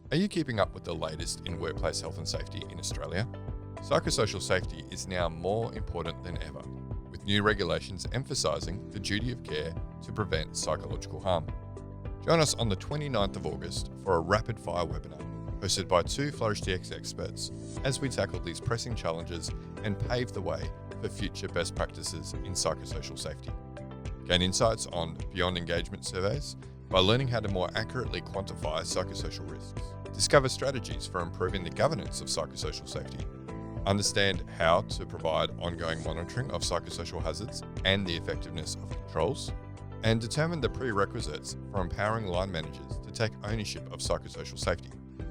Are you keeping up with the latest in workplace health and safety in Australia? Psychosocial safety is now more important than ever, with new regulations emphasising the duty of care to prevent psychological harm. Join us on the 29th of August for a rapid-fire webinar hosted by two Flourish DX experts as we tackle these pressing challenges and pave the way for future best practices in psychosocial safety. Gain insights on beyond engagement surveys by learning how to more accurately quantify psychosocial risks. Discover strategies for improving the governance of psychosocial safety. Understand how to provide ongoing monitoring of psychosocial hazards and the effectiveness of controls. And determine the prerequisites for empowering line managers to take ownership of psychosocial safety.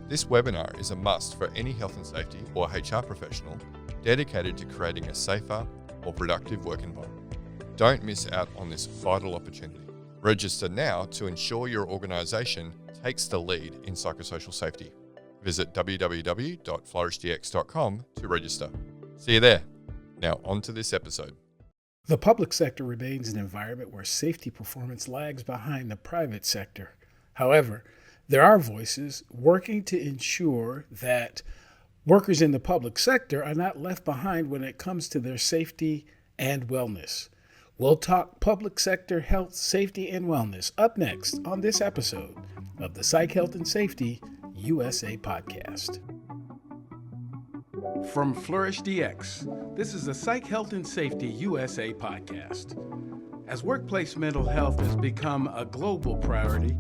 This webinar is a must for any health and safety or HR professional dedicated to creating a safer, more productive work environment. Don't miss out on this vital opportunity. Register now to ensure your organisation takes the lead in psychosocial safety. Visit www.flourishdx.com to register. See you there. Now on to this episode. The public sector remains an environment where safety performance lags behind the private sector. However, there are voices working to ensure that workers in the public sector are not left behind when it comes to their safety and wellness. We'll talk public sector health, safety, and wellness up next on this episode of the Psych, Health and Safety USA podcast. From Flourish DX, this is the Psych, Health and Safety USA podcast. As workplace mental health has become a global priority,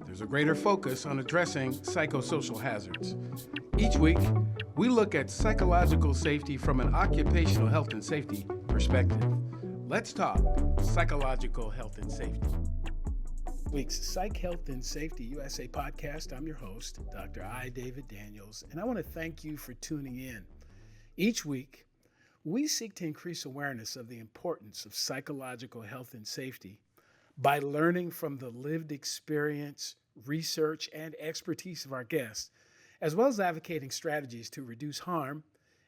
there's a greater focus on addressing psychosocial hazards. Each week, we look at psychological safety from an occupational health and safety perspective. Let's talk psychological health and safety. Week's Psych, Health and Safety USA podcast. I'm your host, Dr. I. David Daniels, and I want to thank you for tuning in. Each week, we seek to increase awareness of the importance of psychological health and safety by learning from the lived experience, research, and expertise of our guests, as well as advocating strategies to reduce harm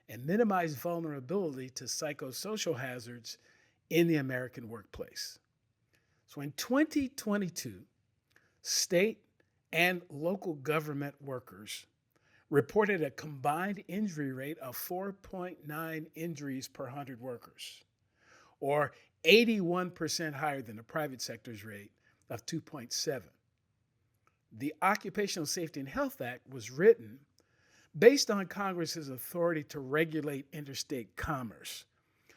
and minimize vulnerability to psychosocial hazards in the American workplace. So in 2022, state and local government workers reported a combined injury rate of 4.9 injuries per 100 workers, or 81% higher than the private sector's rate of 2.7. The Occupational Safety and Health Act was written based on Congress's authority to regulate interstate commerce.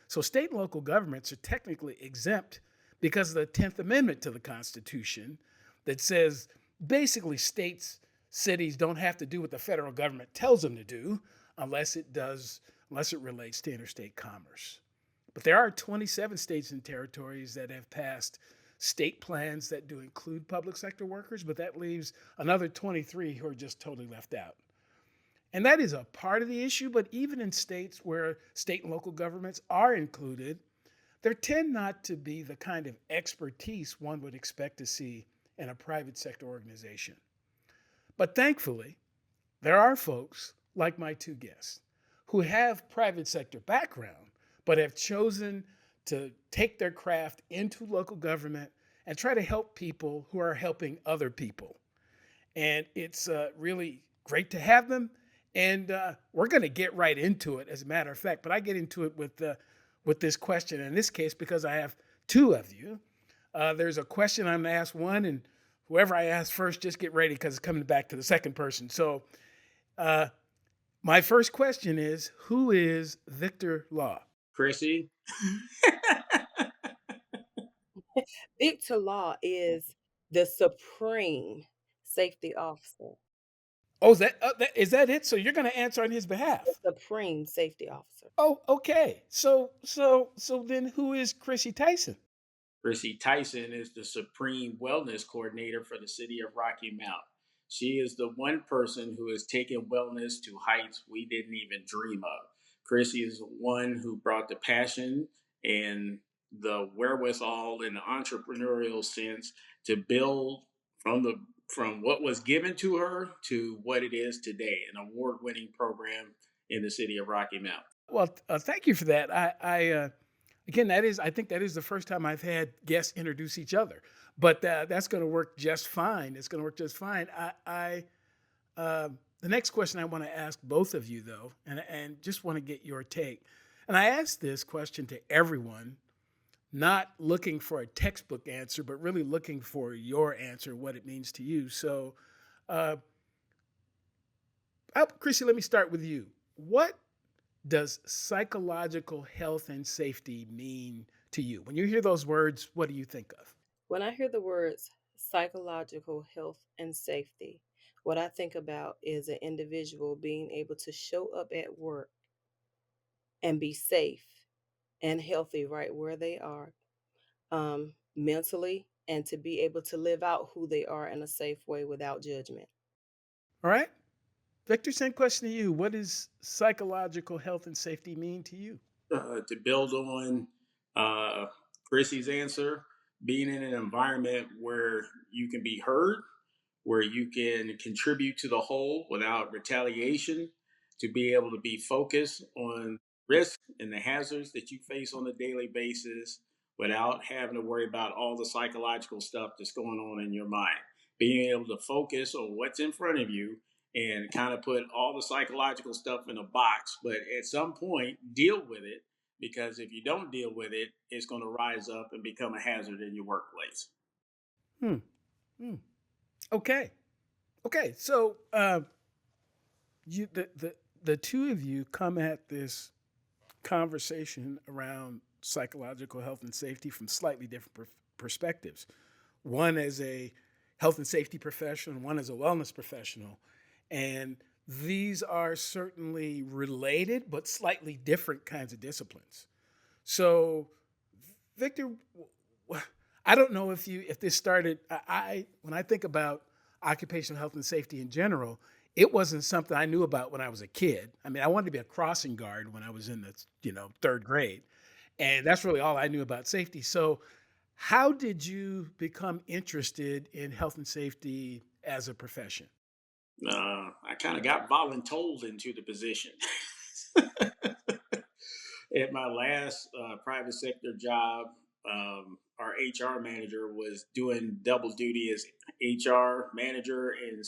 So state and local governments are technically exempt because of the 10th Amendment to the Constitution that says basically states, cities don't have to do what the federal government tells them to do unless it relates to interstate commerce. But there are 27 states and territories that have passed state plans that do include public sector workers, but that leaves another 23 who are just totally left out. And that is a part of the issue, but even in states where state and local governments are included, there tend not to be the kind of expertise one would expect to see in a private sector organization. But thankfully, there are folks like my two guests who have private sector background, but have chosen to take their craft into local government and try to help people who are helping other people. And it's really great to have them. And we're going to get right into it, as a matter of fact. But I get into it with this question in this case because I have two of you. There's a question I'm going to ask one, and whoever I ask first, just get ready because it's coming back to the second person. So my first question is, who is Victor Lawe? Chrissy? Victor Lawe is the Supreme Safety Officer. Oh, is that it? So you're going to answer on his behalf? The Supreme Safety Officer. Oh, okay. So then who is Chrisie Tyson? Chrisie Tyson is the Supreme Wellness Coordinator for the city of Rocky Mount. She is the one person who has taken wellness to heights we didn't even dream of. Chrissy is the one who brought the passion and the wherewithal in the entrepreneurial sense to build from what was given to her to what it is today, an award-winning program in the city of Rocky Mount. Well, thank you for that. I think that is the first time I've had guests introduce each other, but that's going to work just fine. It's going to work just fine. The next question I want to ask both of you, though, and just want to get your take. And I ask this question to everyone, not looking for a textbook answer, but really looking for your answer, what it means to you. So, uh, Chrissy, let me start with you. What does psychological health and safety mean to you? When you hear those words, what do you think of? When I hear the words psychological health and safety, what I think about is an individual being able to show up at work and be safe and healthy right where they are, mentally, and to be able to live out who they are in a safe way without judgment. All right. Victor, same question to you. What does psychological health and safety mean to you? To build on Chrissy's answer, being in an environment where you can be heard, where you can contribute to the whole without retaliation, to be able to be focused on risk and the hazards that you face on a daily basis without having to worry about all the psychological stuff that's going on in your mind. Being able to focus on what's in front of you and kind of put all the psychological stuff in a box, but at some point deal with it, because if you don't deal with it, it's going to rise up and become a hazard in your workplace. Hmm. Hmm. Okay. Okay. So, you the two of you come at this conversation around psychological health and safety from slightly different perspectives. One as a health and safety professional, one as a wellness professional. And these are certainly related, but slightly different kinds of disciplines. So, Victor, I don't know if this started. When I think about occupational health and safety in general, it wasn't something I knew about when I was a kid. I mean, I wanted to be a crossing guard when I was in the third grade, and that's really all I knew about safety. So, how did you become interested in health and safety as a profession? I kind of got voluntold into the position. At my last private sector job, our HR manager was doing double duty as HR manager and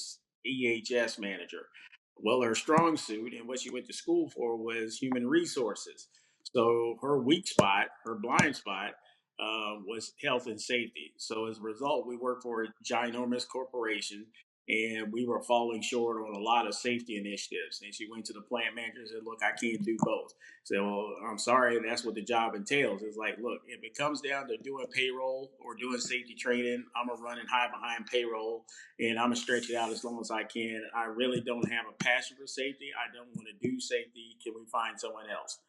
EHS manager. Well, her strong suit and what she went to school for was human resources. So her weak spot, her blind spot, was health and safety. So as a result, we worked for a ginormous corporation, and we were falling short on a lot of safety initiatives. And she went to the plant manager and said, "Look, I can't do both." So, well, I'm sorry, that's what the job entails. It's like, look, if it comes down to doing payroll or doing safety training, I'm gonna run and hide behind payroll, and I'm gonna stretch it out as long as I can. I really don't have a passion for safety. I don't want to do safety. Can we find someone else?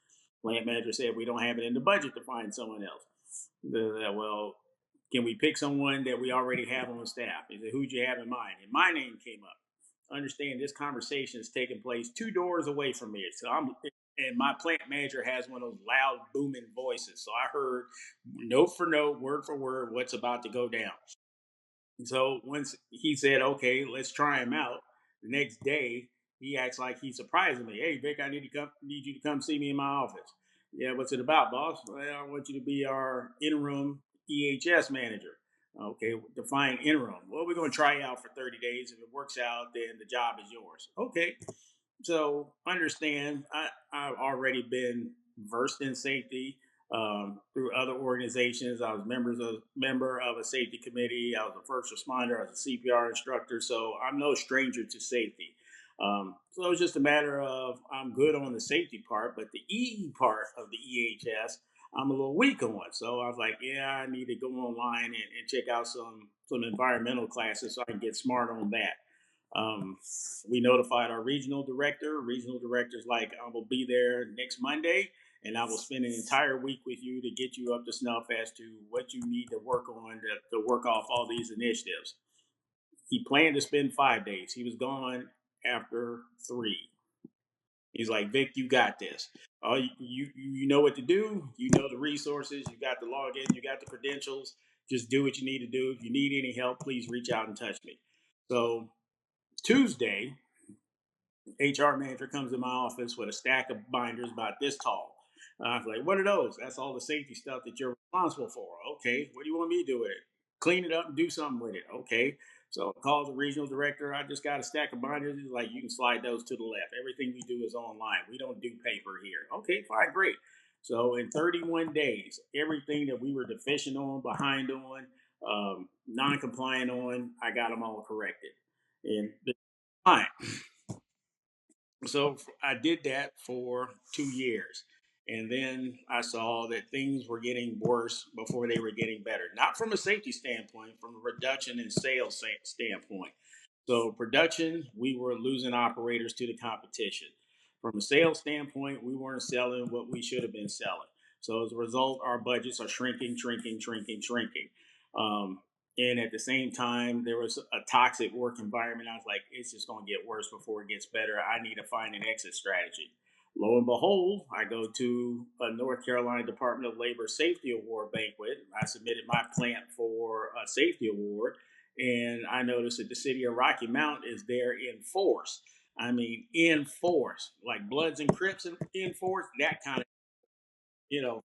Plant manager said, we don't have it in the budget to find someone else. Well, can we pick someone that we already have on staff? He said, who'd you have in mind? And my name came up. Understand, this conversation is taking place 2 doors away from me. And my plant manager has one of those loud, booming voices. So I heard note for note, word for word, what's about to go down. So once he said, okay, let's try him out, the next day he acts like he's surprising me. Hey, Vic, I need you to come see me in my office. Yeah, what's it about, boss? Well, I want you to be our interim EHS manager. Okay, define interim. Well, we're going to try you out for 30 days. If it works out, then the job is yours. Okay. So understand, I've already been versed in safety through other organizations. I was member of a safety committee. I was a first responder. I was a CPR instructor. So I'm no stranger to safety. So it was just a matter of I'm good on the safety part, but the E part of the EHS, I'm a little weak on. So I was like, yeah, I need to go online and check out some environmental classes so I can get smart on that. We notified our regional director. Regional director's like, I will be there next Monday, and I will spend an entire week with you to get you up to snuff as to what you need to work on to work off all these initiatives. He planned to spend 5 days. He was gone after 3. He's like, Vic, you got this. Oh, you know what to do. You know the resources. You got the login. You got the credentials. Just do what you need to do. If you need any help, please reach out and touch me. So Tuesday, HR manager comes in my office with a stack of binders about this tall. I was like, what are those? That's all the safety stuff that you're responsible for. Okay, what do you want me to do with it? Clean it up and do something with it. Okay. So I called the regional director. I just got a stack of binders. He's like, you can slide those to the left. Everything we do is online. We don't do paper here. Okay, fine, great. So in 31 days, everything that we were deficient on, behind on, non-compliant on, I got them all corrected. And fine. So I did that for 2 years. And then I saw that things were getting worse before they were getting better. Not from a safety standpoint, from a reduction in sales standpoint. So production, we were losing operators to the competition. From a sales standpoint, we weren't selling what we should have been selling. So as a result, our budgets are shrinking, shrinking, shrinking, shrinking. Um, and at the same time, there was a toxic work environment. I was like, it's just going to get worse before it gets better. I need to find an exit strategy. Lo and behold, I go to a North Carolina Department of Labor Safety Award banquet. I submitted my plant for a safety award, and I noticed that the city of Rocky Mount is there in force. I mean, in force, like Bloods and Crips in force, that kind of,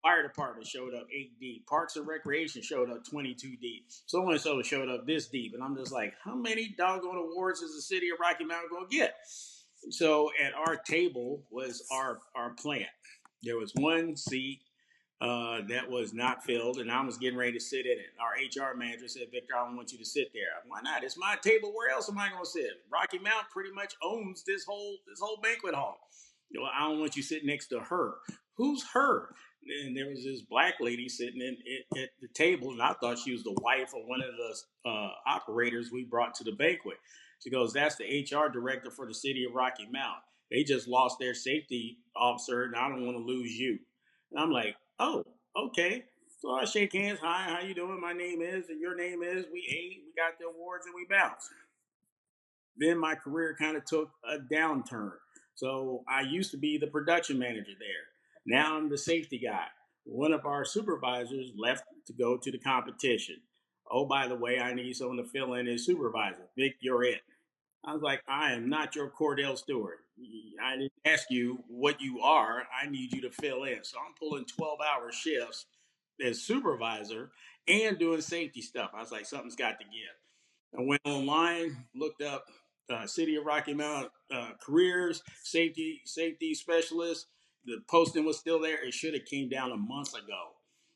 fire department showed up 8 deep. Parks and Recreation showed up 22 deep. So and so showed up this deep. And I'm just like, how many doggone awards is the city of Rocky Mount going to get? So at our table was our plant. There was one seat that was not filled, and I was getting ready to sit in it. Our HR manager said, Victor, I don't want you to sit there. Why not? It's my table. Where else am I going to sit? Rocky Mount pretty much owns this whole banquet hall. I don't want you sitting next to her. Who's her? And there was this black lady sitting at the table, and I thought she was the wife of one of the operators we brought to the banquet. She goes, that's the HR director for the city of Rocky Mount. They just lost their safety officer, and I don't want to lose you. And I'm like, oh, okay. So I shake hands. Hi, how you doing? My name is, and your name is. We ate, we got the awards, and we bounced. Then my career kind of took a downturn. So I used to be the production manager there. Now I'm the safety guy. One of our supervisors left to go to the competition. Oh, by the way, I need someone to fill in as supervisor. Vic, you're it. I was like, I am not your Cordell Stewart. I didn't ask you what you are. I need you to fill in. So I'm pulling 12-hour shifts as supervisor and doing safety stuff. I was like, something's got to give. I went online, looked up City of Rocky Mount careers, safety specialist. The posting was still there. It should have came down a month ago.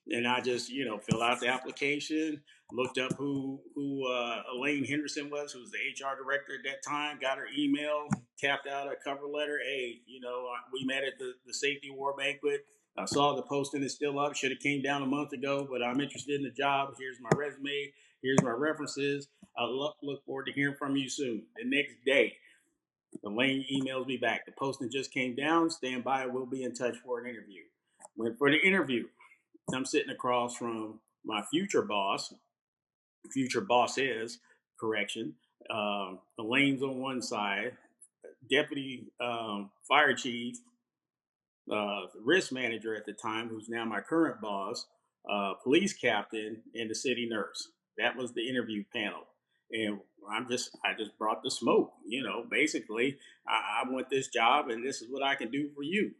And I just, filled out the application, looked up who Elaine Henderson was, who was the HR director at that time, got her email, tapped out a cover letter. Hey, we met at the safety award banquet. I saw the posting is still up. Should have came down a month ago, but I'm interested in the job. Here's my resume. Here's my references. I look forward to hearing from you soon. The next day, Elaine emails me back. The posting just came down. Stand by. We'll be in touch for an interview. Went for the interview. I'm sitting across from my future boss. Future boss is, correction. Elaine's on one side. Deputy fire chief, risk manager at the time, who's now my current boss, police captain, and the city nurse. That was the interview panel. And I just brought the smoke. Basically, I want this job, and this is what I can do for you.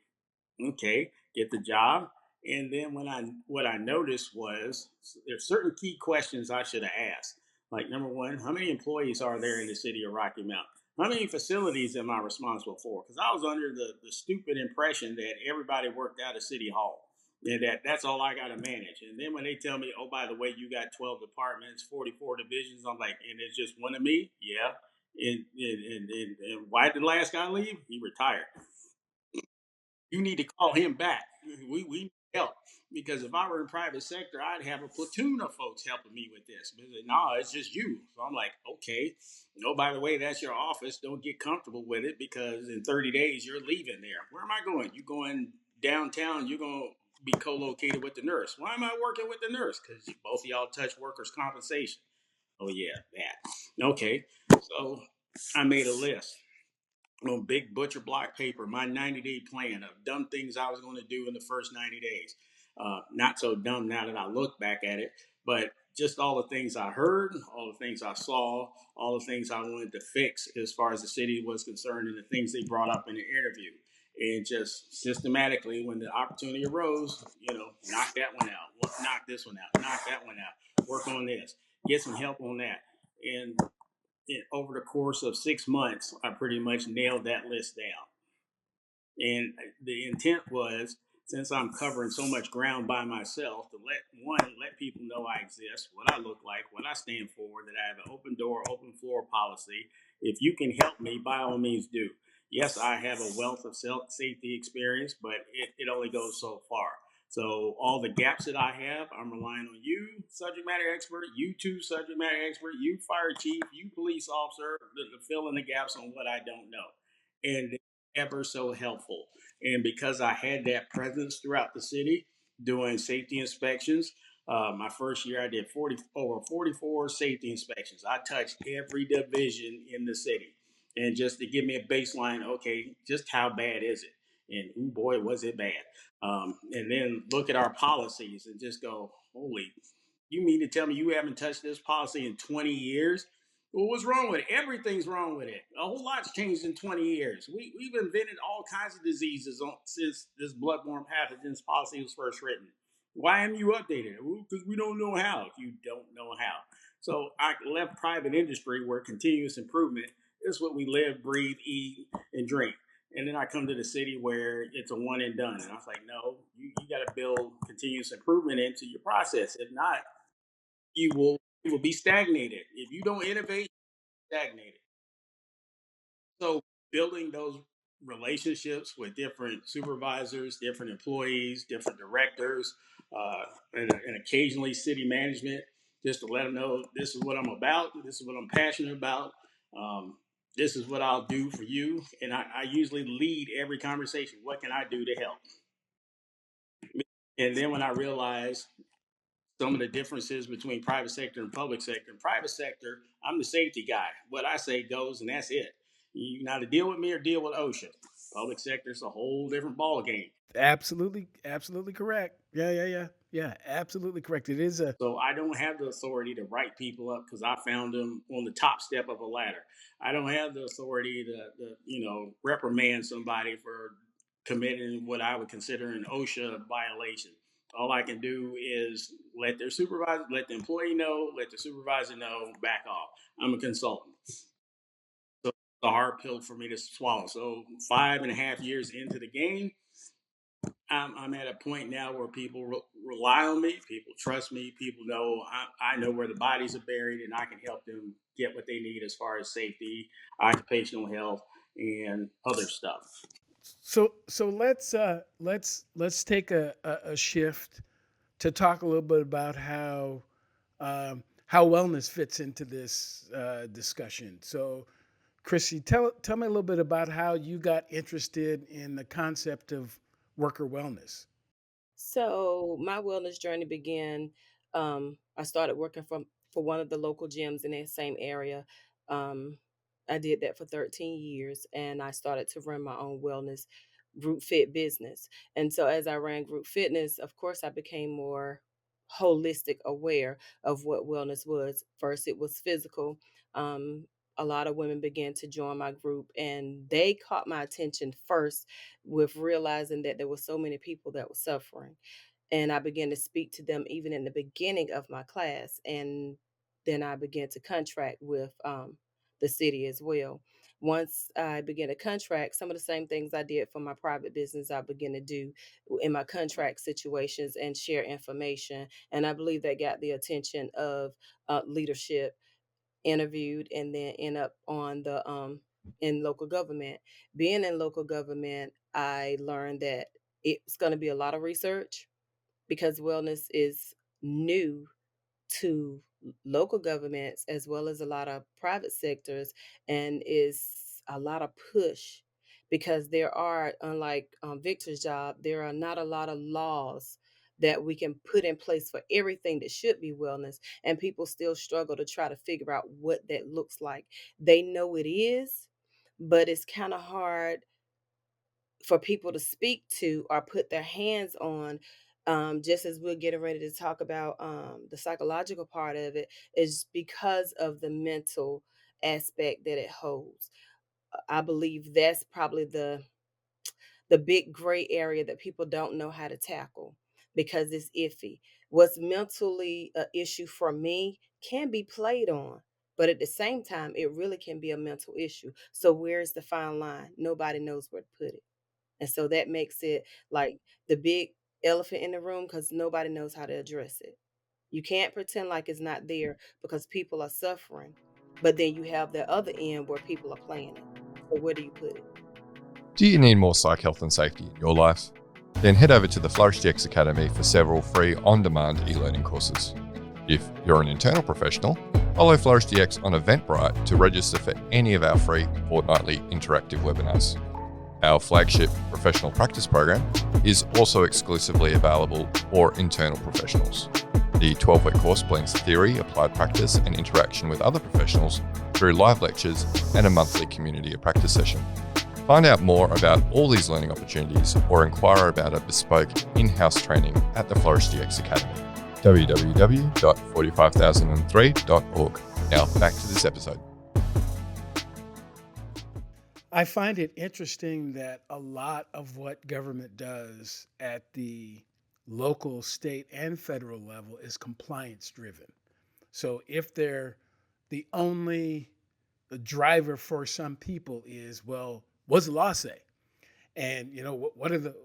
Okay, get the job. And then what I noticed was there's certain key questions I should have asked. Like, number one, how many employees are there in the city of Rocky Mount? How many facilities am I responsible for? Because I was under the stupid impression that everybody worked out of City Hall and that's all I got to manage. And then when they tell me, oh, by the way, you got 12 departments, 44 divisions, I'm like, and it's just one of me? Yeah. And why did the last guy leave? He retired. You need to call him back. We need help. Because if I were in private sector, I'd have a platoon of folks helping me with this. But no, it's just you. So I'm like, okay. By the way, that's your office. Don't get comfortable with it because in 30 days you're leaving there. Where am I going? You going downtown? You're going to be co-located with the nurse. Why am I working with the nurse? Because both of y'all touch workers' compensation. Oh yeah, that. Okay. So I made a list on big butcher block paper, my 90-day plan of dumb things I was going to do in the first 90 days. Not so dumb now that I look back at it, but just all the things I heard, all the things I saw, all the things I wanted to fix as far as the city was concerned and the things they brought up in the interview. And just systematically, when the opportunity arose, knock that one out, knock this one out, knock that one out, work on this, get some help on that. And over the course of 6 months, I pretty much nailed that list down. And the intent was, since I'm covering so much ground by myself, to let people know I exist, what I look like, what I stand for, that I have an open door, open floor policy. If you can help me, by all means do. Yes, I have a wealth of safety experience, but it only goes so far. So all the gaps that I have, I'm relying on you, subject matter expert, you too, subject matter expert, you fire chief, you police officer, to fill in the gaps on what I don't know. And ever so helpful. And because I had that presence throughout the city doing safety inspections, my first year I did over 44 safety inspections. I touched every division in the city. And just to give me a baseline, okay, just how bad is it? And oh boy, was it bad. And then look at our policies and just go, holy, you mean to tell me you haven't touched this policy in 20 years? Well, what's wrong with it? Everything's wrong with it. A whole lot's changed in 20 years. We've invented all kinds of diseases since this bloodborne pathogens policy was first written. Why haven't you updated it? Well, because we don't know how. You don't know how. So I left private industry where continuous improvement is what we live, breathe, eat, and drink. And then I come to the city where it's a one and done. And I was like, no, you got to build continuous improvement into your process. If not, you will be stagnated. If you don't innovate, stagnated. So building those relationships with different supervisors, different employees, different directors, and occasionally city management, just to let them know this is what I'm about, this is what I'm passionate about, um, this is what I'll do for you. And I usually lead every conversation. What can I do to help? And then when I realized some of the differences between private sector and public sector. In private sector, I'm the safety guy. What I say goes, and that's it. You now to deal with me or deal with OSHA. Public sector is a whole different ball game. Absolutely, absolutely correct. Yeah. Absolutely correct. It is a So I don't have the authority to write people up because I found them on the top step of a ladder. I don't have the authority to reprimand somebody for committing what I would consider an OSHA violation. All I can do is let the employee know, let the supervisor know, back off. I'm a consultant. So it's a hard pill for me to swallow. So 5.5 years into the game, I'm at a point now where people rely on me, people trust me, people know I know where the bodies are buried, and I can help them get what they need as far as safety, occupational health, and other stuff. so let's take a shift to talk a little bit about how wellness fits into this discussion. So, Chrissy, tell me a little bit about how you got interested in the concept of worker wellness. So my wellness journey began. I started working for one of the local gyms in that same area. Um, I did that for 13 years, and I started to run my own wellness group fit business. And so as I ran group fitness, of course, I became more holistic aware of what wellness was. First, it was physical. Um, a lot of women began to join my group, and they caught my attention first with realizing that there were so many people that were suffering. And I began to speak to them even in the beginning of my class. And then I began to contract with the city as well. Once I began to contract, some of the same things I did for my private business, I began to do in my contract situations and share information. And I believe that got the attention of leadership, interviewed, and then end up on the in local government. Being in local government, I learned that it's going to be a lot of research because wellness is new to local governments as well as a lot of private sectors, and is a lot of push because there are, unlike Victor's job, there are not a lot of laws that we can put in place for everything that should be wellness, and people still struggle to try to figure out what that looks like. They know it is, but it's kind of hard for people to speak to or put their hands on. Just as we're getting ready to talk about the psychological part of it, is because of the mental aspect that it holds. I believe that's probably the big gray area that people don't know how to tackle because it's iffy. What's mentally an issue for me can be played on. But at the same time, it really can be a mental issue. So where's the fine line? Nobody knows where to put it. And so that makes it like the big elephant in the room because nobody knows how to address it. You can't pretend like it's not there because people are suffering. But then you have the other end where people are playing it. So where do you put it? Do you need more psych health and safety in your life? Then head over to the Flourish DX Academy for several free on-demand e-learning courses. If you're an internal professional, follow Flourish DX on Eventbrite to register for any of our free fortnightly interactive webinars. Our flagship professional practice program is also exclusively available for internal professionals. The 12-week course blends theory, applied practice, and interaction with other professionals through live lectures and a monthly community of practice session. Find out more about all these learning opportunities or inquire about a bespoke in-house training at the Flourish DX Academy. www.45003.org. Now back to this episode. I find it interesting that a lot of what government does at the local, state, and federal level is compliance driven. So if they're the only driver for some people is, well, what's the law say? And what are the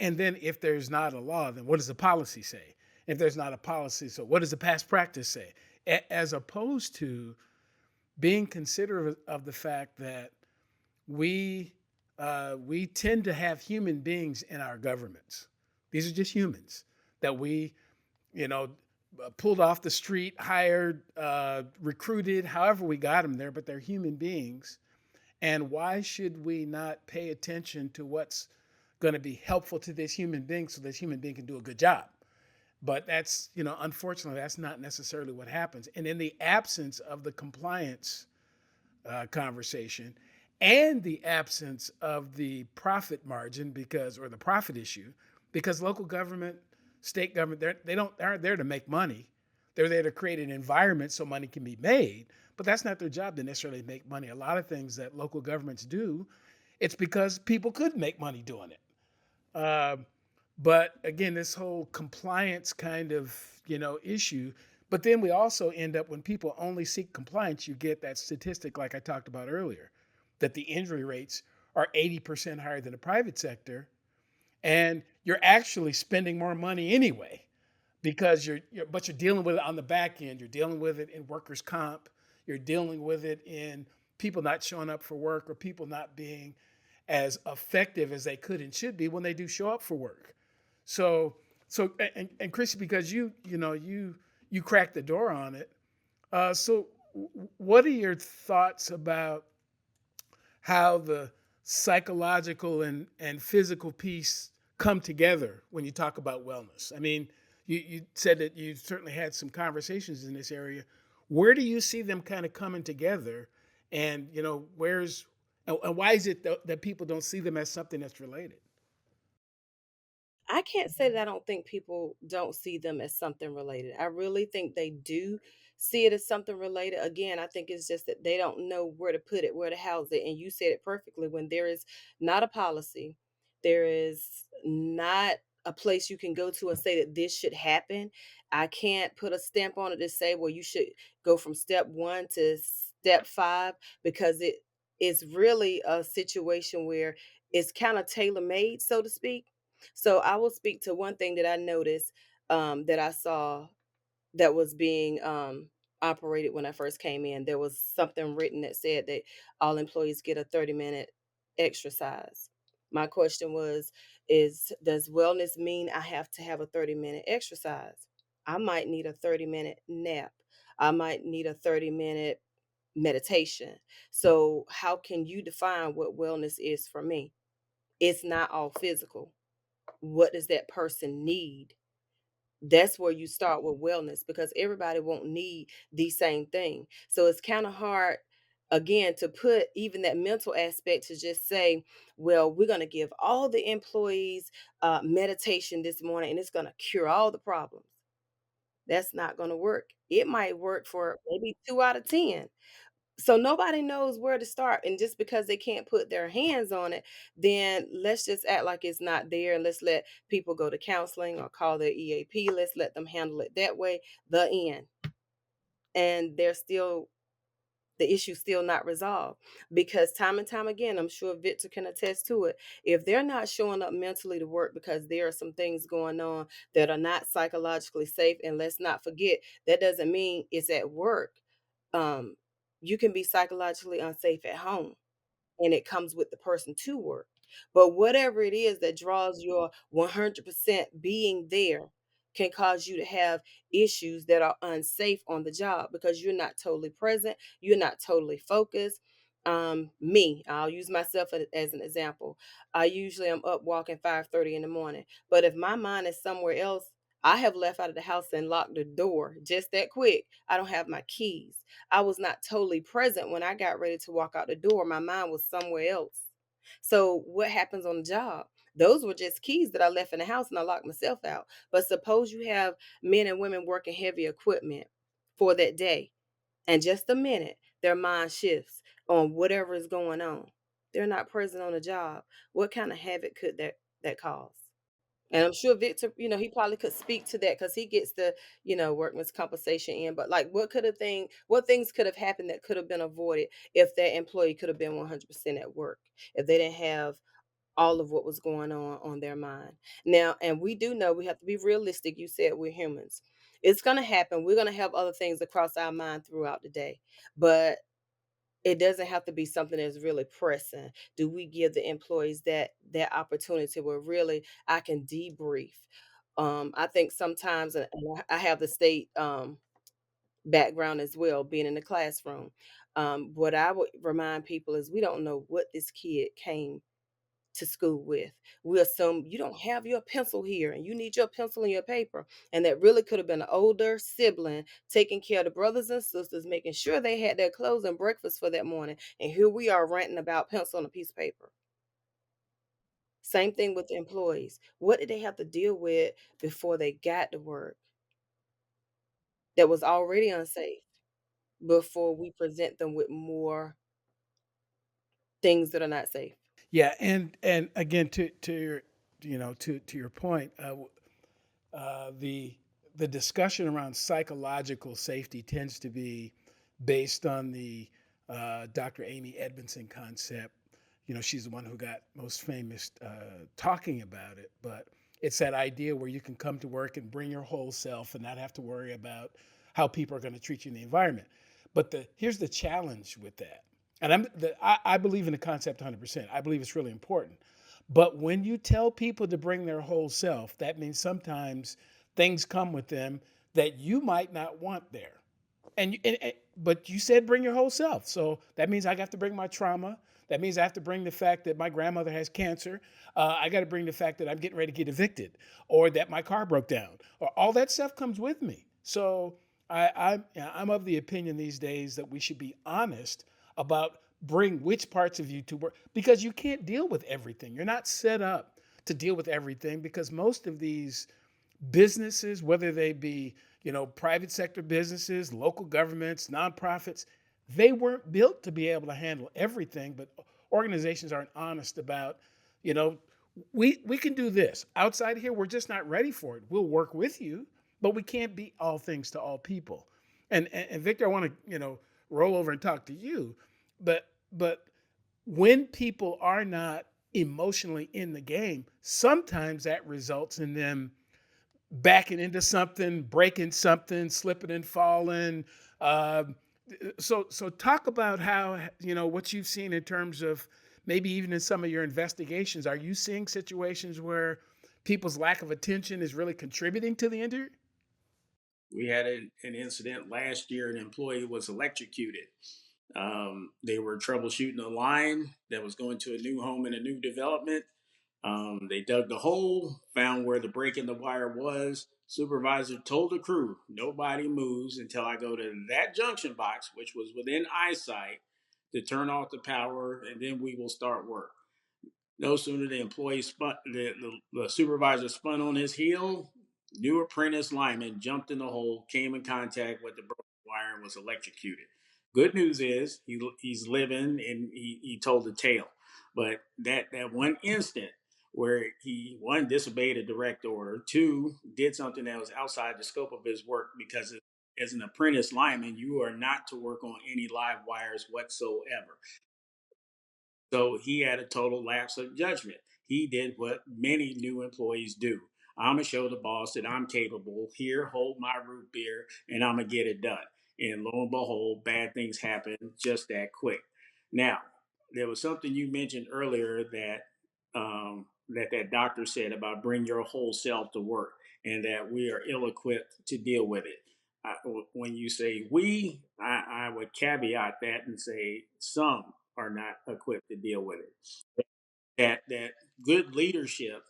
and then if there's not a law, then what does the policy say? If there's not a policy, so what does the past practice say? As opposed to being considerate of the fact that we tend to have human beings in our governments. These are just humans that we, pulled off the street, hired, recruited, however we got them there, but they're human beings. And why should we not pay attention to what's going to be helpful to this human being so this human being can do a good job? But that's, unfortunately, that's not necessarily what happens. And in the absence of the compliance conversation and the absence of the profit margin or the profit issue, because local government, state government, they aren't there to make money. They're there to create an environment so money can be made, but that's not their job to necessarily make money. A lot of things that local governments do, it's because people could make money doing it. But again, this whole compliance kind of, issue, but then we also end up when people only seek compliance, you get that statistic like I talked about earlier, that the injury rates are 80% higher than the private sector. And you're actually spending more money anyway, because you're dealing with it on the back end. You're dealing with it in workers' comp. You're dealing with it in people not showing up for work or people not being as effective as they could and should be when they do show up for work. So Chrissy, because you cracked the door on it. So what are your thoughts about how the psychological and physical piece come together when you talk about wellness? I mean, you said that you certainly had some conversations in this area. Where do you see them kind of coming together? And, and why is it that people don't see them as something that's related? I can't say that I don't think people don't see them as something related. I really think they do see it as something related. Again, I think it's just that they don't know where to put it, where to house it. And you said it perfectly. When there is not a policy, there is not a place you can go to and say that this should happen. I can't put a stamp on it to say, well, you should go from step 1 to step 5, because it is really a situation where it's kind of tailor made, so to speak. So I will speak to one thing that I noticed, that I saw that was being operated when I first came in. There was something written that said that all employees get a 30-minute exercise. My question was, does wellness mean I have to have a 30-minute exercise? I might need a 30-minute nap. I might need a 30-minute meditation. So how can you define what wellness is for me? It's not all physical. What does that person need? That's where you start with wellness, because everybody won't need the same thing. So it's kind of hard, again, to put even that mental aspect to just say, well, we're going to give all the employees meditation this morning and it's going to cure all the problems. That's not going to work. It might work for maybe 2 out of 10. So nobody knows where to start. And just because they can't put their hands on it, then let's just act like it's not there. And let's let people go to counseling or call their EAP. Let's let them handle it that way. The end. And they're still the issue's still not resolved. Because time and time again, I'm sure Victor can attest to it, if they're not showing up mentally to work because there are some things going on that are not psychologically safe, and let's not forget, that doesn't mean it's at work. um, you can be psychologically unsafe at home, and it comes with the person to work. But whatever it is that draws your 100% being there can cause you to have issues that are unsafe on the job because you're not totally present, you're not totally focused. I'll use myself as an example. I usually am up walking 5:30 in the morning, but if my mind is somewhere else, I have left out of the house and locked the door just that quick. I don't have my keys. I was not totally present when I got ready to walk out the door. My mind was somewhere else. So what happens on the job? Those were just keys that I left in the house and I locked myself out. But suppose you have men and women working heavy equipment for that day, and just a minute, their mind shifts on whatever is going on. They're not present on the job. What kind of havoc could that cause? And I'm sure Victor, he probably could speak to that because he gets the, workman's compensation in. But like, what things could have happened that could have been avoided if that employee could have been 100% at work, if they didn't have all of what was going on their mind. Now, and we do know we have to be realistic. You said we're humans. It's going to happen. We're going to have other things across our mind throughout the day. But it doesn't have to be something that's really pressing. Do we give the employees that opportunity where really I can debrief? I think sometimes, and I have the state background as well, being in the classroom. What I would remind people is we don't know what this kid came to school with. We assume you don't have your pencil here and you need your pencil and your paper. And that really could have been an older sibling taking care of the brothers and sisters, making sure they had their clothes and breakfast for that morning. And here we are ranting about pencil on a piece of paper. Same thing with the employees. What did they have to deal with before they got to work that was already unsafe before we present them with more things that are not safe? Yeah, and again, to your to your point, the discussion around psychological safety tends to be based on the Dr. Amy Edmondson concept. She's the one who got most famous talking about it, but it's that idea where you can come to work and bring your whole self and not have to worry about how people are going to treat you in the environment. But here's the challenge with that. And I believe in the concept 100%. I believe it's really important. But when you tell people to bring their whole self, that means sometimes things come with them that you might not want there. But you said bring your whole self. So that means I got to bring my trauma. That means I have to bring the fact that my grandmother has cancer. I got to bring the fact that I'm getting ready to get evicted, or that my car broke down, or all that stuff comes with me. So I'm of the opinion these days that we should be honest about bring which parts of you to work, because you can't deal with everything. You're not set up to deal with everything, because most of these businesses, whether they be, private sector businesses, local governments, nonprofits, they weren't built to be able to handle everything. But organizations aren't honest about, you know, we can do this. Outside here, we're just not ready for it. We'll work with you, but we can't be all things to all people. And Victor, I want to, roll over and talk to you. But when people are not emotionally in the game, sometimes that results in them backing into something, breaking something, slipping and falling. Um, so talk about how, what you've seen in terms of maybe even in some of your investigations. Are you seeing situations where people's lack of attention is really contributing to the injury? We had an incident last year. An employee was electrocuted. They were troubleshooting a line that was going to a new home in a new development. They dug the hole, found where the break in the wire was. Supervisor told the crew, nobody moves until I go to that junction box, which was within eyesight, to turn off the power, and then we will start work. No sooner the employee spun, the supervisor spun on his heel, new apprentice lineman jumped in the hole, came in contact with the broken wire, and was electrocuted. Good news is he's living, and he told the tale. But that one instant where he, one, disobeyed a direct order, two, did something that was outside the scope of his work because as an apprentice lineman, you are not to work on any live wires whatsoever. So he had a total lapse of judgment. He did what many new employees do. I'm going to show the boss that I'm capable. Here, hold my root beer, and I'm going to get it done. And lo and behold, bad things happen just that quick. Now, there was something you mentioned earlier that doctor said about bring your whole self to work, and that we are ill-equipped to deal with it. When you say we, I would caveat that and say some are not equipped to deal with it. That good leadership,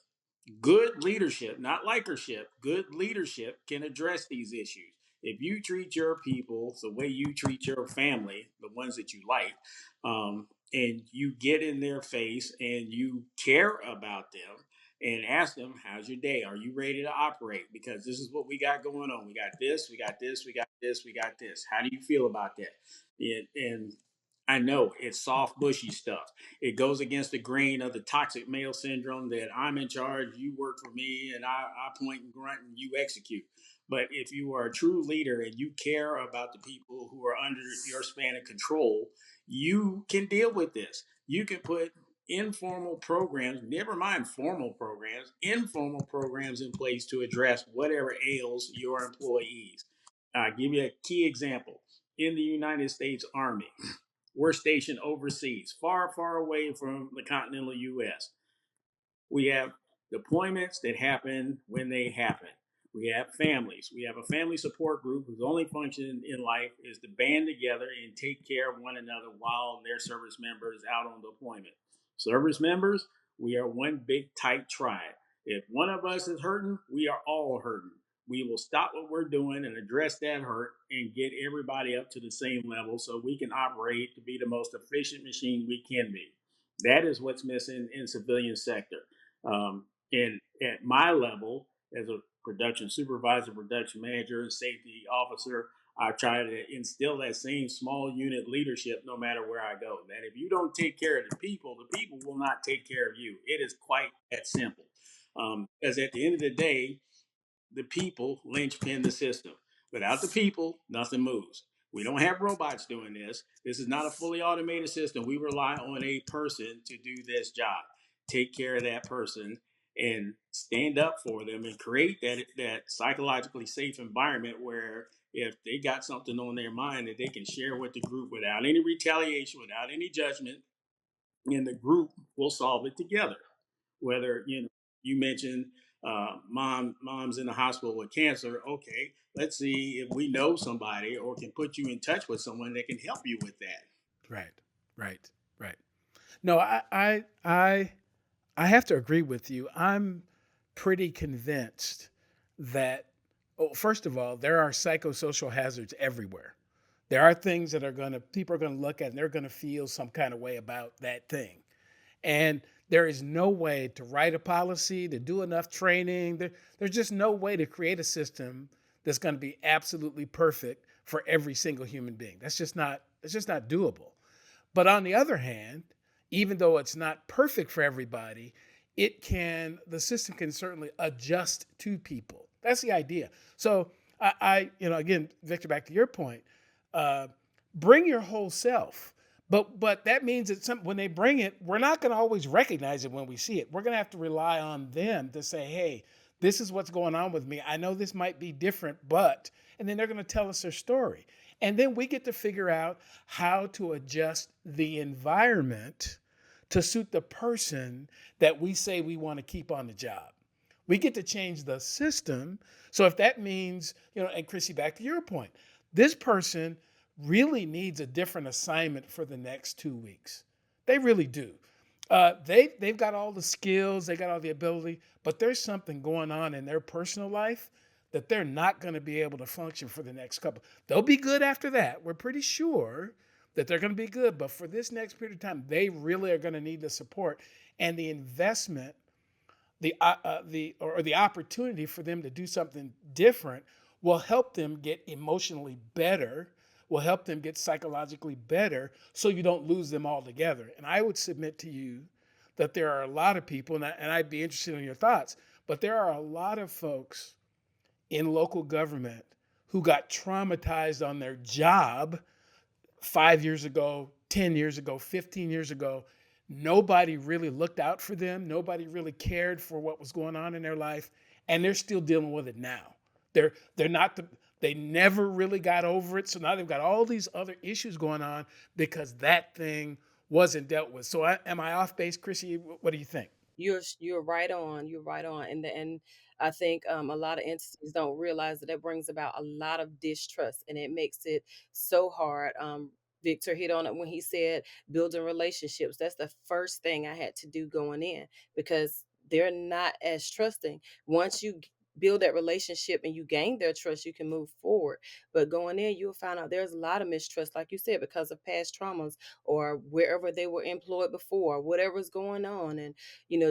not likership, good leadership can address these issues. If you treat your people the way you treat your family, the ones that you like, and you get in their face and you care about them and ask them, how's your day? Are you ready to operate? Because this is what we got going on. We got this, we got this, we got this, we got this. How do you feel about that? And I know it's soft, bushy stuff. It goes against the grain of the toxic male syndrome that I'm in charge, you work for me, and I point and grunt and you execute. But if you are a true leader and you care about the people who are under your span of control, you can deal with this. You can put informal programs, never mind formal programs, informal programs in place to address whatever ails your employees. I'll give you a key example. In the United States Army, we're stationed overseas, far, far away from the continental U.S. We have deployments that happen when they happen. We have families. We have a family support group whose only function in life is to band together and take care of one another while their service members out on deployment. Service members, we are one big tight tribe. If one of us is hurting, we are all hurting. We will stop what we're doing and address that hurt and get everybody up to the same level so we can operate to be the most efficient machine we can be. That is what's missing in civilian sector. And at my level, as a production supervisor, production manager, and safety officer, I try to instill that same small unit leadership no matter where I go. That if you don't take care of the people will not take care of you. It is quite that simple. Because at the end of the day, the people linchpin the system. Without the people, nothing moves. We don't have robots doing this. This is not a fully automated system. We rely on a person to do this job. Take care of that person and stand up for them and create that psychologically safe environment where if they got something on their mind that they can share with the group without any retaliation, without any judgment, and the group will solve it together. Whether you mentioned mom's in the hospital with cancer. Okay, let's see if we know somebody or can put you in touch with someone that can help you with that. Right, right, right. No, I have to agree with you. I'm pretty convinced that, first of all, there are psychosocial hazards everywhere. There are things that people are going to look at and they're going to feel some kind of way about that thing. And there is no way to write a policy, to do enough training. There's just no way to create a system that's going to be absolutely perfect for every single human being. That's just not doable. But on the other hand, even though it's not perfect for everybody, the system can certainly adjust to people. That's the idea. So again, Victor, back to your point, bring your whole self. But that means that when they bring it, we're not going to always recognize it when we see it. We're going to have to rely on them to say, hey, this is what's going on with me. I know this might be different, and then they're going to tell us their story. And then we get to figure out how to adjust the environment to suit the person that we say we want to keep on the job. We get to change the system. So if that means, and Chrissy, back to your point, this person really needs a different assignment for the next 2 weeks. They really do. They've got all the skills, they got all the ability, but there's something going on in their personal life that they're not going to be able to function for the next couple. They'll be good after that. We're pretty sure that they're going to be good, but for this next period of time, they really are going to need the support and the investment, the opportunity for them to do something different will help them get emotionally better, will help them get psychologically better so you don't lose them altogether. And I would submit to you that there are a lot of people, and I'd be interested in your thoughts, but there are a lot of folks in local government who got traumatized on their job 5 years ago, 10 years ago, 15 years ago. Nobody really looked out for them. Nobody really cared for what was going on in their life. And they're still dealing with it now. They're not the, they never really got over it. So now they've got all these other issues going on because that thing wasn't dealt with. So am I off base, Chrissy? What do you think? You're right on. You're right on. And I think a lot of entities don't realize that brings about a lot of distrust, and it makes it so hard. Victor hit on it when he said building relationships. That's the first thing I had to do going in, because they're not as trusting. Once you build that relationship and you gain their trust, you can move forward. But going in, you'll find out there's a lot of mistrust, like you said, because of past traumas or wherever they were employed before, whatever's going on. And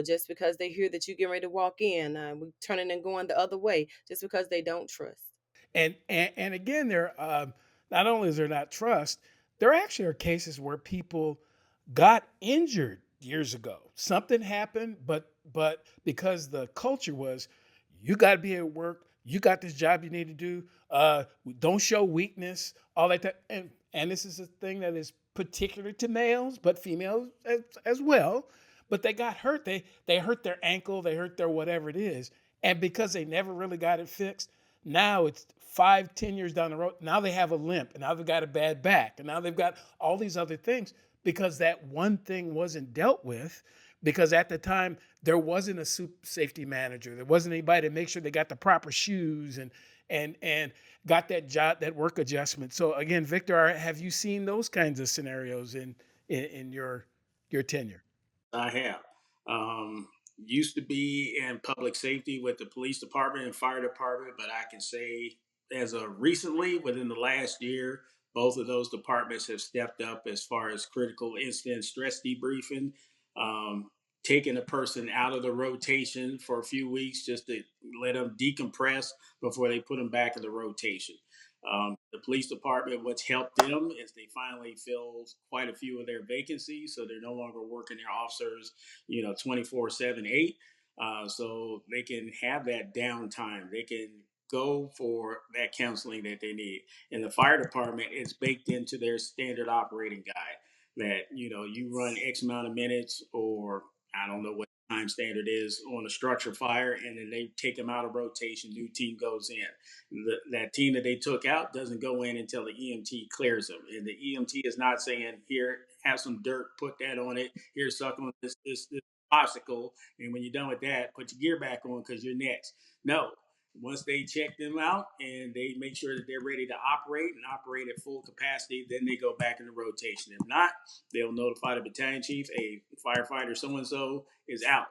just because they hear that you get ready to walk in, we turning and going the other way, just because they don't trust. And again, there not only is there not trust, there actually are cases where people got injured years ago. Something happened, but because the culture was, you got to be at work, you got this job you need to do. Don't show weakness, all that. And this is a thing that is particular to males, but females as well. But they got hurt. They hurt their ankle, they hurt their whatever it is, and because they never really got it fixed, now it's 5, 10 years down the road. Now they have a limp, and now they've got a bad back, and now they've got all these other things because that one thing wasn't dealt with. Because at the time there wasn't a safety manager, there wasn't anybody to make sure they got the proper shoes and got that job, that work adjustment. So again, Victor, have you seen those kinds of scenarios in your tenure? I have. Used to be in public safety with the police department and fire department, but I can say as of recently, within the last year, both of those departments have stepped up as far as critical incident stress debriefing, um, taking a person out of the rotation for a few weeks just to let them decompress before they put them back in the rotation. The police department, what's helped them is they finally filled quite a few of their vacancies, so they're no longer working their officers, 24/7, 8. So they can have that downtime. They can go for that counseling that they need. In the fire department, it's baked into their standard operating guide that, you run X amount of minutes, or I don't know what time standard is on a structure fire, and then they take them out of rotation, new team goes in. That team that they took out doesn't go in until the EMT clears them. And the EMT is not saying, here, have some dirt, put that on it. Here, suck on this obstacle. And when you're done with that, put your gear back on because you're next. No. Once they check them out and they make sure that they're ready to operate and operate at full capacity, then they go back into rotation. If not, they'll notify the battalion chief, a firefighter so-and-so is out.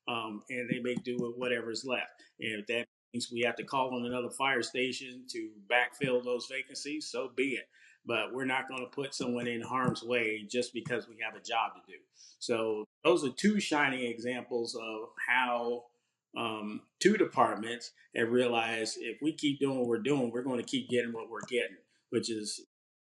And they make do with whatever's left. And if that means we have to call on another fire station to backfill those vacancies, so be it. But we're not going to put someone in harm's way just because we have a job to do. So those are two shining examples of how two departments have realized if we keep doing what we're doing, we're going to keep getting what we're getting, which is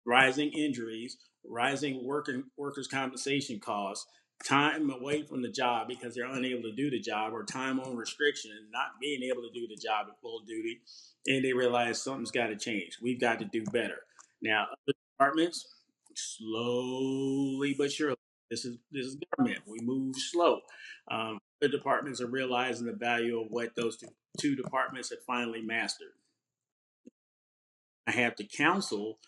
rising injuries, rising workers' compensation costs, time away from the job because they're unable to do the job, or time on restriction, not being able to do the job at full duty. And they realize something's got to change. We've got to do better. Now, other departments, slowly but surely, this is government. We move slow. The departments are realizing the value of what those two departments have finally mastered. I have to counsel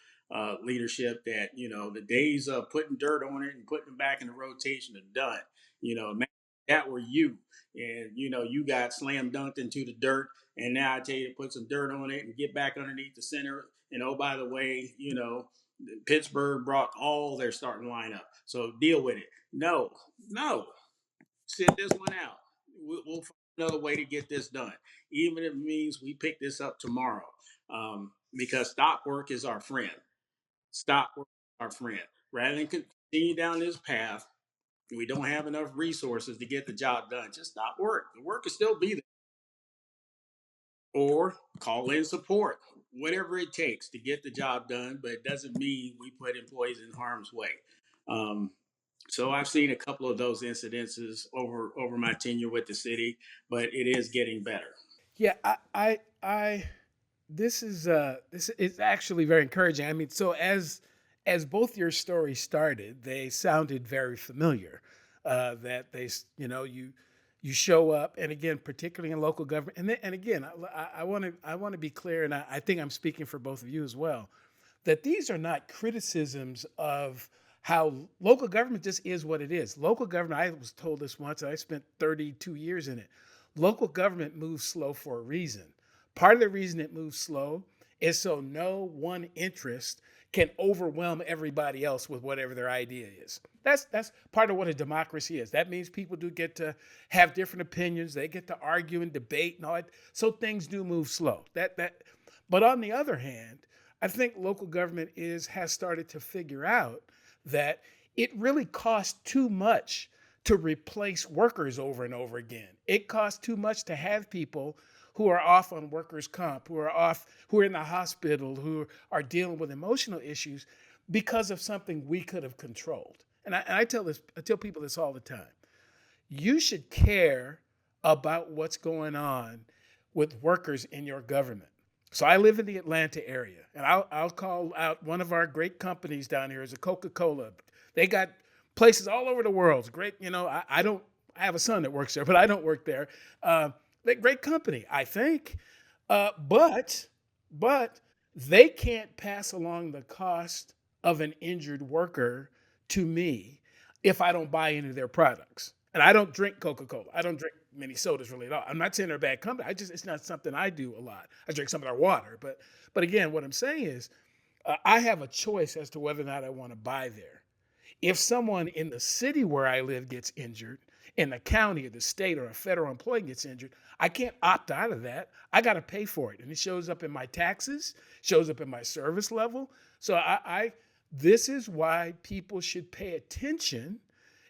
leadership that the days of putting dirt on it and putting them back in the rotation are done. Imagine that were you, and you got slam dunked into the dirt, and now I tell you to put some dirt on it and get back underneath the center. And oh, by the way, Pittsburgh brought all their starting lineup, so deal with it. No, no, sit this one out. We'll find another way to get this done, even if it means we pick this up tomorrow. Because stop work is our friend. Stop work is our friend. Rather than continue down this path, we don't have enough resources to get the job done. Just stop work. The work will still be there. Or call in support, whatever it takes to get the job done, but it doesn't mean we put employees in harm's way. Um, so I've seen a couple of those incidences over my tenure with the city, but it is getting better. Yeah, I This is actually very encouraging. I mean, so as both your stories started, they sounded very familiar. That you show up, and again, particularly in local government, and again, I want to be clear, and I think I'm speaking for both of you as well, that these are not criticisms of how local government just is what it is. Local government, I was told this once, and I spent 32 years in it. Local government moves slow for a reason. Part of the reason it moves slow is so no one interest can overwhelm everybody else with whatever their idea is. That's part of what a democracy is. That means people do get to have different opinions. They get to argue and debate and all that. So things do move slow. But on the other hand, I think local government has started to figure out that it really costs too much to replace workers over and over again. It costs too much to have people who are off on workers' comp, who are in the hospital, who are dealing with emotional issues because of something we could have controlled. And I tell people this all the time. You should care about what's going on with workers in your government. So I live in the Atlanta area, and I'll call out one of our great companies down here is a Coca-Cola. They got places all over the world. It's great, I don't. I have a son that works there, but I don't work there. Great company, I think, but they can't pass along the cost of an injured worker to me if I don't buy into their products. And I don't drink Coca-Cola. I don't drink many sodas really at all. I'm not saying they're a bad company. It's not something I do a lot. I drink some of their water, but again, what I'm saying is, I have a choice as to whether or not I want to buy there. If someone in the city where I live gets injured, in the county or the state or a federal employee gets injured, I can't opt out of that. I got to pay for it. And it shows up in my taxes, shows up in my service level. So this is why people should pay attention.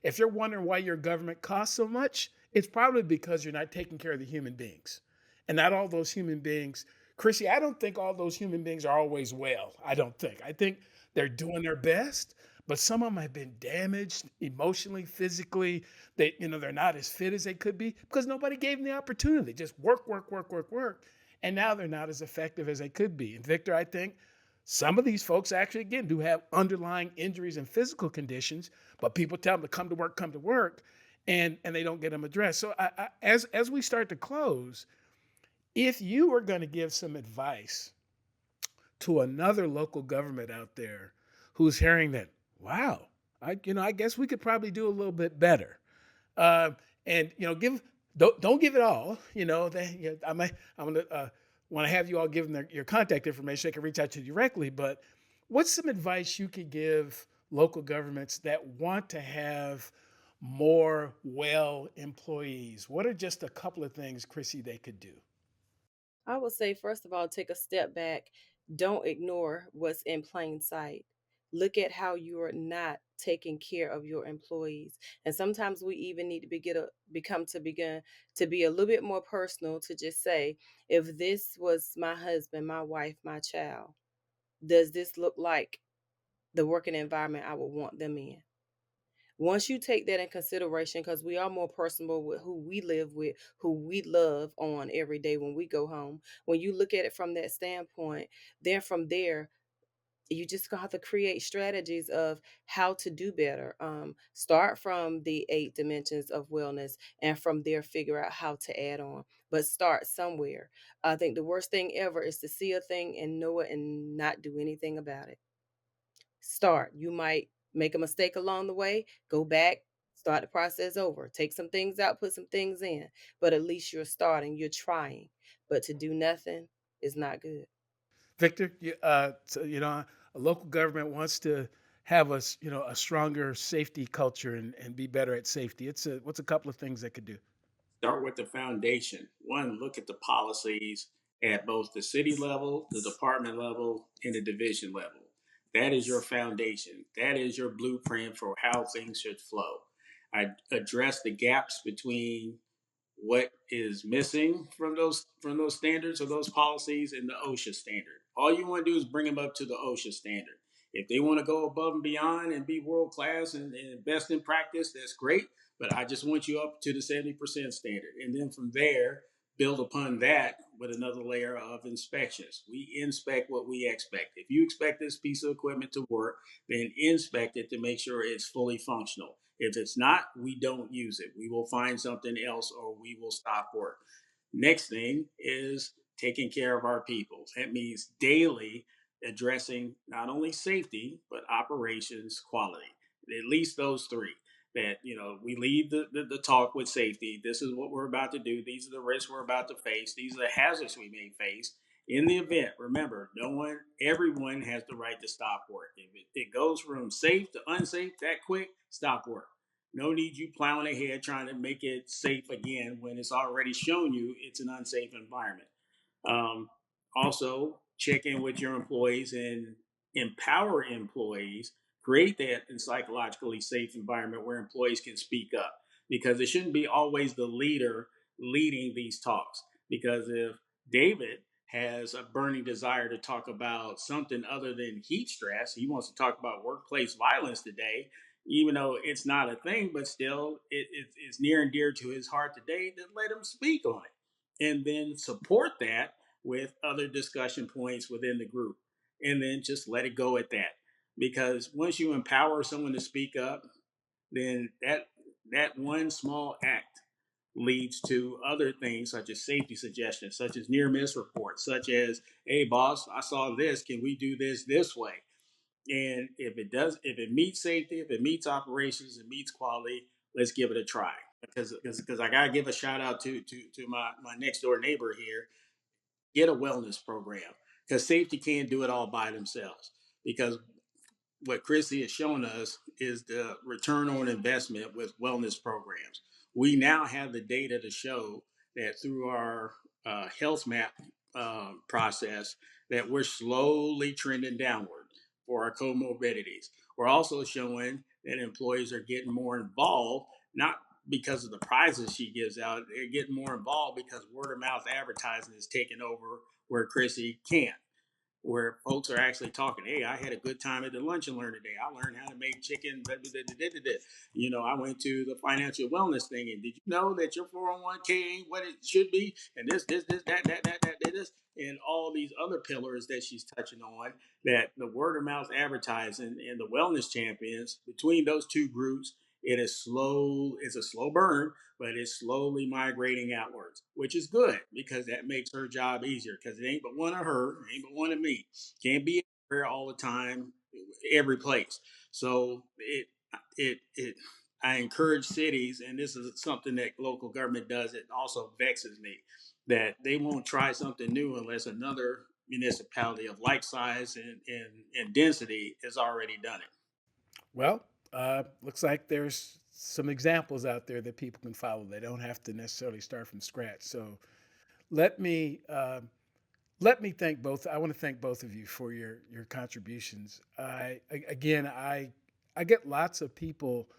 If you're wondering why your government costs so much, it's probably because you're not taking care of the human beings. And not all those human beings, Chrissy, I don't think all those human beings are always well. I don't think. I think they're doing their best, but some of them have been damaged emotionally, physically. They're not as fit as they could be because nobody gave them the opportunity. Just work, work, work, work, work. And now they're not as effective as they could be. And Victor, I think some of these folks actually, again, do have underlying injuries and physical conditions, but people tell them to come to work, and they don't get them addressed. So as we start to close, if you were going to give some advice to another local government out there who's hearing that, wow, I guess we could probably do a little bit better, and don't give it all. I'm gonna want to have you all give them your contact information so they can reach out to you directly. But what's some advice you could give local governments that want to have more well employees? What are just a couple of things, Chrissy, they could do? I would say, first of all, take a step back. Don't ignore what's in plain sight. Look at how you are not taking care of your employees. And sometimes we even need to begin to be a little bit more personal to just say, if this was my husband, my wife, my child, does this look like the working environment I would want them in? Once you take that in consideration, because we are more personable with who we live with, who we love on every day when we go home, when you look at it from that standpoint, then from there, you just gonna have to create strategies of how to do better. Start from the 8 dimensions of wellness, and from there, figure out how to add on. But start somewhere. I think the worst thing ever is to see a thing and know it and not do anything about it. Start. You might make a mistake along the way, go back, start the process over, take some things out, put some things in, but at least you're starting, you're trying. But to do nothing is not good. Victor, a local government wants to have a stronger safety culture and be better at safety. What's a couple of things they could do? Start with the foundation. One, look at the policies at both the city level, the department level, and the division level. That is your foundation. That is your blueprint for how things should flow. I address the gaps between what is missing from those standards or those policies in the OSHA standard. All you want to do is bring them up to the OSHA standard. If they want to go above and beyond and be world class and best in practice, that's great. But I just want you up to the 70% standard. And then from there, build upon that with another layer of inspections. We inspect what we expect. If you expect this piece of equipment to work, then inspect it to make sure it's fully functional. If it's not, we don't use it. We will find something else or we will stop work. Next thing is taking care of our people. That means daily addressing not only safety, but operations quality. At least those three. That, we lead the talk with safety. This is what we're about to do. These are the risks we're about to face. These are the hazards we may face. In the event, remember, everyone has the right to stop work. If it goes from safe to unsafe that quick, stop work. No need you plowing ahead trying to make it safe again when it's already shown you it's an unsafe environment. Um, Also, check in with your employees and empower employees. Create that psychologically safe environment where employees can speak up, because it shouldn't be always the leader leading these talks. Because if David has a burning desire to talk about something other than heat stress, he wants to talk about workplace violence today, even though it's not a thing, but still it's near and dear to his heart today, then let him speak on it. And then support that with other discussion points within the group. And then just let it go at that. Because once you empower someone to speak up, then that one small act leads to other things such as safety suggestions, such as near miss reports, such as, hey boss, I saw this, can we do this way? And if it meets safety, if it meets operations, it meets quality, let's give it a try. Because I gotta give a shout out to my next door neighbor here. Get a wellness program, because safety can't do it all by themselves. Because what Chrissy has shown us is the return on investment with wellness programs. We now have the data to show that through our health map process, that we're slowly trending downward for our comorbidities. We're also showing that employees are getting more involved, not because of the prizes she gives out, they're getting more involved because word of mouth advertising is taking over where Chrissy can't, where folks are actually talking. Hey, I had a good time at the lunch and learn today. I learned how to make chicken. I went to the financial wellness thing, and did you know that your 401k ain't what it should be? And this, this, and all these other pillars that she's touching on. That the word of mouth advertising and the wellness champions, between those two groups, it is slow. It's a slow burn, but it's slowly migrating outwards, which is good because that makes her job easier. Because it ain't but one of her, it ain't but one of me. Can't be everywhere all the time, every place. So it I encourage cities, and this is something that local government does. It also vexes me that they won't try something new unless another municipality of like size and density has already done it. Well, looks like there's some examples out there that people can follow. They don't have to necessarily start from scratch. So let me let me thank both. I want to thank both of you for your contributions. I get lots of people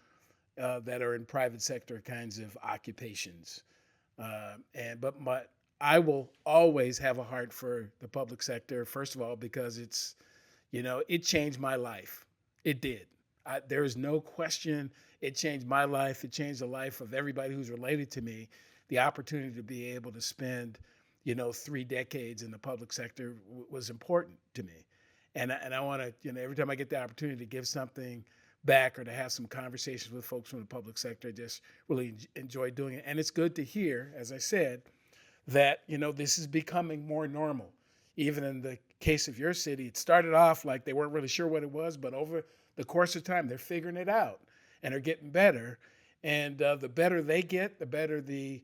that are in private sector kinds of occupations, but I will always have a heart for the public sector. First of all, because it changed my life. It did. There is no question. It changed my life. It changed the life of everybody who's related to me. The opportunity to be able to spend 3 decades in the public sector was important to me. And I want to, every time I get the opportunity to give something back or to have some conversations with folks from the public sector, I just really enjoy doing it. And it's good to hear, as I said, that, this is becoming more normal. Even in the case of your city, it started off like they weren't really sure what it was, but over the course of time, they're figuring it out and are getting better. And the better they get, the better the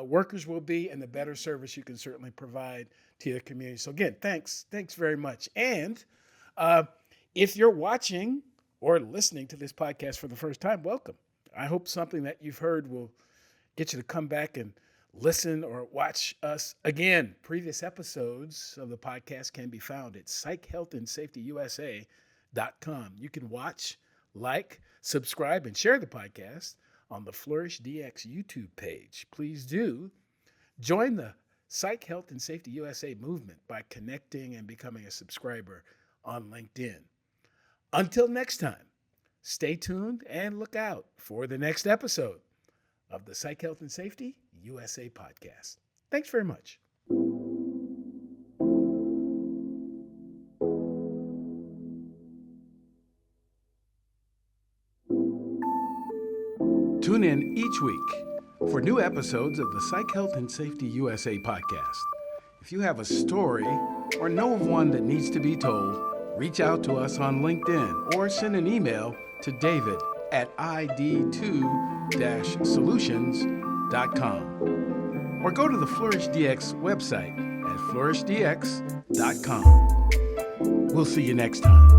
workers will be, and the better service you can certainly provide to your community. So again, thanks very much. And if you're watching or listening to this podcast for the first time, welcome. I hope something that you've heard will get you to come back and listen or watch us again. Previous episodes of the podcast can be found at psychhealthandsafetyusa.com. You can watch, like, subscribe, and share the podcast on the Flourish DX YouTube page. Please do join the Psych Health and Safety USA movement by connecting and becoming a subscriber on LinkedIn. Until next time, stay tuned and look out for the next episode of the Psych Health and Safety USA podcast. Thanks very much. Tune in each week for new episodes of the Psych Health and Safety USA podcast. If you have a story or know of one that needs to be told, reach out to us on LinkedIn or send an email to david@id2-solutions.com or go to the Flourish DX website at flourishdx.com. We'll see you next time.